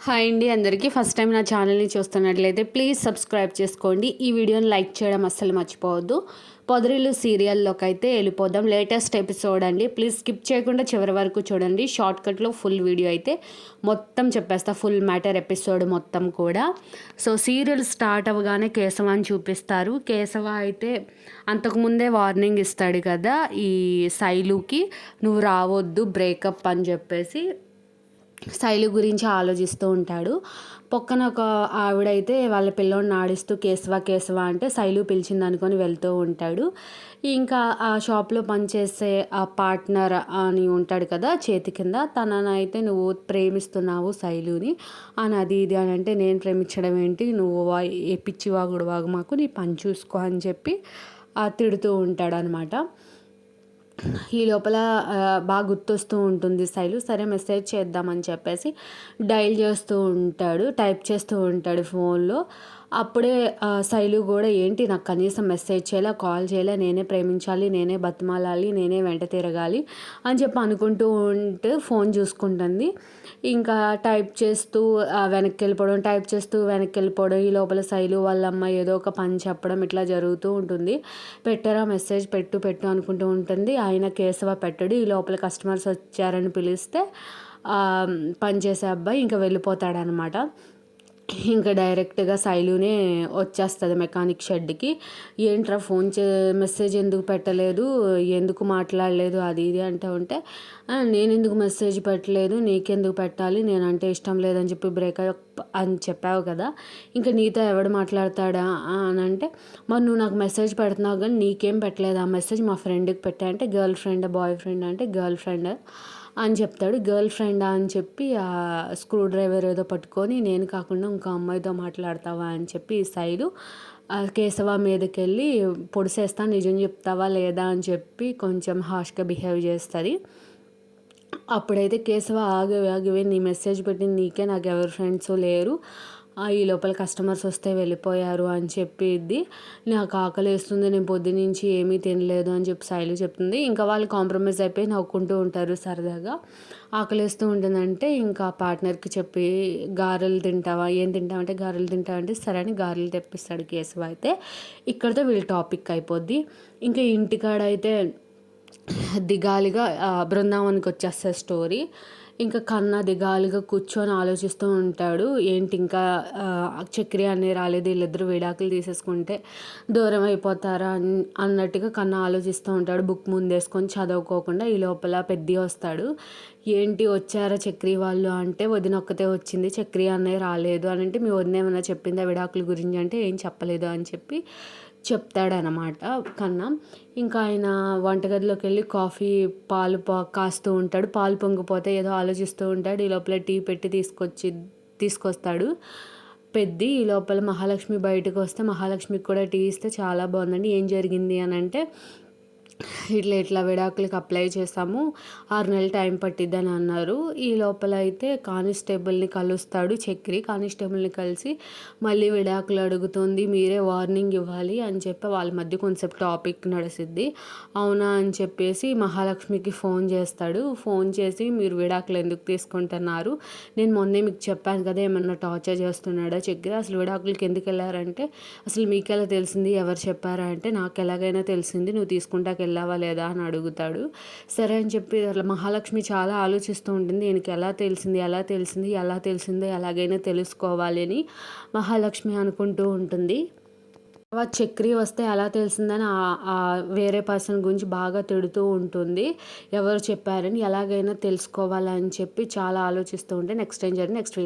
Hi అండి అందరికీ. First time నా ఛానల్ని చూస్తున్నట్లయితే ప్లీజ్ సబ్స్క్రైబ్ చేసుకోండి. ఈ వీడియోని లైక్ చేయడం అస్సలు మర్చిపోవద్దు. పొదరిల్లు సీరియల్లోకి అయితే వెళ్ళిపోదాం. లేటెస్ట్ ఎపిసోడ్ అండి. ప్లీజ్ స్కిప్ చేయకుండా చివరి వరకు చూడండి. షార్ట్కట్లో ఫుల్ వీడియో అయితే మొత్తం చెప్పేస్తా, ఫుల్ మ్యాటర్ ఎపిసోడ్ మొత్తం కూడా. సో సీరియల్ స్టార్ట్ అవ్వగానే కేశవాన్ని చూపిస్తారు. కేశవ అయితే అంతకుముందే వార్నింగ్ ఇస్తాడు కదా ఈ శైలుకి, నువ్వు రావద్దు బ్రేకప్ అని చెప్పేసి శైలు గురించి ఆలోచిస్తూ ఉంటాడు. పక్కన ఒక ఆవిడైతే వాళ్ళ పిల్లోడిని ఆడిస్తూ కేశవ కేశవ అంటే శైలు పిలిచింది అనుకొని వెళ్తూ ఉంటాడు. ఇంకా ఆ షాప్లో పనిచేసే ఆ పార్ట్నర్ అని ఉంటాడు కదా చేతి కింద, తననైతే నువ్వు ప్రేమిస్తున్నావు శైలుని అని అది ఇది అని అంటే, నేను ప్రేమించడం ఏంటి, నువ్వు ఏ పిచ్చివాగుడు వాగు మాకు, నీ పని చూసుకో అని చెప్పి తిడుతూ ఉంటాడు అనమాట. ఈ లోపల బాగా గుర్తొస్తూ ఉంటుంది శైలు. సరే మెసేజ్ చేద్దామని చెప్పేసి డైల్ చేస్తూ ఉంటాడు, టైప్ చేస్తూ ఉంటాడు ఫోన్లో. అప్పుడే శైలు కూడా ఏంటి నాకు కనీసం మెసేజ్ చేయాలి, కాల్ చేయాలి, నేనే ప్రేమించాలి, నేనే బతిమాలాలి, నేనే వెంట తిరగాలి అని చెప్పి అనుకుంటూ ఉంటే ఫోన్ చూసుకుంటుంది. ఇంకా టైప్ చేస్తూ వెనక్కి వెళ్ళిపోవడం, టైప్ చేస్తూ వెనక్కి వెళ్ళిపోవడం. ఈ లోపల శైలు వాళ్ళ అమ్మ ఏదో ఒక పని చెప్పడం ఇట్లా జరుగుతూ ఉంటుంది. పెట్టరా మెసేజ్, పెట్టు పెట్టు అనుకుంటూ ఉంటుంది. ఆయన కేశవ పెట్టడు. ఈ లోపల కస్టమర్స్ వచ్చారని పిలిస్తే పనిచేసే అబ్బాయి ఇంకా వెళ్ళిపోతాడనమాట. ఇంకా డైరెక్ట్గా శైలునే వచ్చేస్తుంది మెకానిక్ షెడ్కి. ఏంట్రా ఫోన్ మెసేజ్ ఎందుకు పెట్టలేదు, ఎందుకు మాట్లాడలేదు అది ఇది అంటూ ఉంటే, నేను ఎందుకు మెసేజ్ పెట్టలేదు, నీకెందుకు పెట్టాలి, నేనంటే ఇష్టం లేదని చెప్పి బ్రేకప్ అని చెప్పావు కదా, ఇంకా నీతో ఎవడు మాట్లాడతాడా అని అంటే, మరి నువ్వు నాకు మెసేజ్ పెడుతున్నావు కానీ నీకేం పెట్టలేదు, ఆ మెసేజ్ మా ఫ్రెండ్కి పెట్టా అంటే గర్ల్ ఫ్రెండ్, బాయ్ ఫ్రెండ్ అంటే గర్ల్ ఫ్రెండ్ అని చెప్తాడు. గర్ల్ ఫ్రెండా అని చెప్పి ఆ స్క్రూ డ్రైవర్ ఏదో పట్టుకొని, నేను కాకుండా ఇంకో అమ్మాయితో మాట్లాడతావా అని చెప్పి శైలు కేశవ మీదకి వెళ్ళి పొడిసేస్తా, నిజం చెప్తావా లేదా అని చెప్పి కొంచెం హాష్గా బిహేవ్ చేస్తుంది. అప్పుడైతే కేశవ ఆగివే నీ మెసేజ్ పెట్టింది నీకే, నాకు ఎవరి ఫ్రెండ్స్ లేరు, ఈ లోపల కస్టమర్స్ వస్తే వెళ్ళిపోయారు అని చెప్పిద్ది. నాకు ఆకలి వేస్తుంది, నేను పొద్దునుంచి ఏమీ తినలేదు అని చెప్పి శైలు చెప్తుంది. ఇంకా వాళ్ళు కాంప్రమైజ్ అయిపోయి నవ్వుకుంటూ ఉంటారు సరదాగా. ఆకలిస్తూ ఉంటుందంటే ఇంకా పార్ట్నర్కి చెప్పి, గారెలు తింటావా, ఏం తింటావు అంటే గారెలు తింటావా అంటే సరే అని గారెలు తెప్పిస్తాడు కేశవ. అయితే ఇక్కడితో వీళ్ళ టాపిక్ అయిపోద్ది. ఇంకా ఇంటికాడ అయితే దిగాలిగా బృందావనికి వచ్చేస్తుంది స్టోరీ. ఇంకా కన్నా దిగాలిగా కూర్చొని ఆలోచిస్తూ ఉంటాడు. ఏంటి ఇంకా చక్రి అనే రాలేదు, వీళ్ళిద్దరూ విడాకులు తీసేసుకుంటే దూరం అయిపోతారా అన్నట్టుగా కన్నా ఆలోచిస్తూ ఉంటాడు. బుక్ ముందేసుకొని చదువుకోకుండా. ఈ లోపల పెద్ద వస్తాడు. ఏంటి వచ్చారా చక్రి వాళ్ళు అంటే, వదిన ఒక్కతే వచ్చింది, చక్రి అన్నయ్య రాలేదు అని అంటే, మీ వదిన ఏమైనా చెప్పిందా విడాకుల గురించి అంటే ఏం చెప్పలేదు అని చెప్పి చెప్తాడనమాట కన్నా. ఇంకా ఆయన వంటగదిలోకి వెళ్ళి కాఫీ పాలు కాస్తూ ఉంటాడు. పాలు పొంగిపోతే ఏదో ఆలోచిస్తూ ఉంటాడు. ఈ లోపల టీ పెట్టి తీసుకొస్తాడు పెద్ది. ఈ లోపల మహాలక్ష్మి బయటకు వస్తే మహాలక్ష్మికి కూడా టీ ఇస్తే, చాలా బాగుందండి, ఏం జరిగింది అని అంటే, ఇట్లా విడాకులకి అప్లై చేసాము, 6 నెలలు టైం పట్టిద్దని అన్నారు. ఈ లోపల అయితే కానిస్టేబుల్ని కలుస్తాడు చక్రి. కానిస్టేబుల్ని కలిసి మళ్ళీ విడాకులు అడుగుతుంది, మీరే వార్నింగ్ ఇవ్వాలి అని చెప్పి వాళ్ళ మధ్య కొంచెం టాపిక్ నడిసిద్ది. అవునా అని చెప్పేసి మహాలక్ష్మికి ఫోన్ చేస్తాడు. ఫోన్ చేసి, మీరు విడాకులు ఎందుకు తీసుకుంటున్నారు, నేను మొన్నే మీకు చెప్పాను కదా ఏమన్నా టార్చర్ చేస్తున్నాడా చక్రి, అసలు విడాకులకి ఎందుకు వెళ్ళారంటే, అసలు మీకు ఎలా తెలిసింది, ఎవరు చెప్పారా అంటే, నాకు ఎలాగైనా తెలిసింది, నువ్వు తీసుకుంటాక వెళ్ళావా లేదా అని అడుగుతాడు. సరే అని చెప్పి అట్లా మహాలక్ష్మి చాలా ఆలోచిస్తూ ఉంటుంది. ఈయనకి ఎలా తెలిసిందో ఎలాగైనా తెలుసుకోవాలి అని మహాలక్ష్మి అనుకుంటూ ఉంటుంది. చక్రి వస్తే ఎలా తెలిసిందని వేరే పర్సన్ గురించి బాగా తిడుతూ ఉంటుంది. ఎవరు చెప్పారని ఎలాగైనా తెలుసుకోవాలని చెప్పి చాలా ఆలోచిస్తూ ఉంటే నెక్స్ట్ ఏం జరిగింది నెక్స్ట్